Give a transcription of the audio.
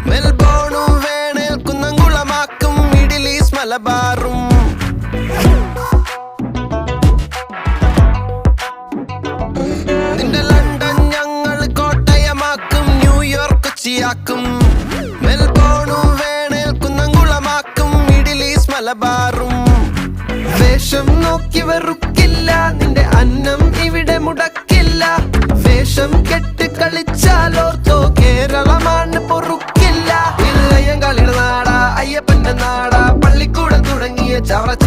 മെൽബോണും വേണേൽ കുന്നംകുളമാക്കും middle east മലബാറും നിന്റെ London ഞങ്ങൾ കോട്ടയമാക്കും ന്യൂയോർക്ക് കൊച്ചിയാക്കും മെൽബോണും വേണേൽ കുന്നംകുളമാക്കും മിഡിൽ ഈസ്റ്റ് മലബാറും വേഷം നോക്കി വെറുക്കില്ല നിന്റെ അന്നം ഇവിടെ മുടക്കില്ല വേഷം കെട്ട് കളിച്ചാലോർത്തോ കേരളമാണ് പൊറുക്കില്ല ഇളയങ്കളിയുടെ നാടാ അയ്യപ്പന്റെ നാടാ പള്ളിക്കൂടം തുടങ്ങിയ ചവറച്ചൻ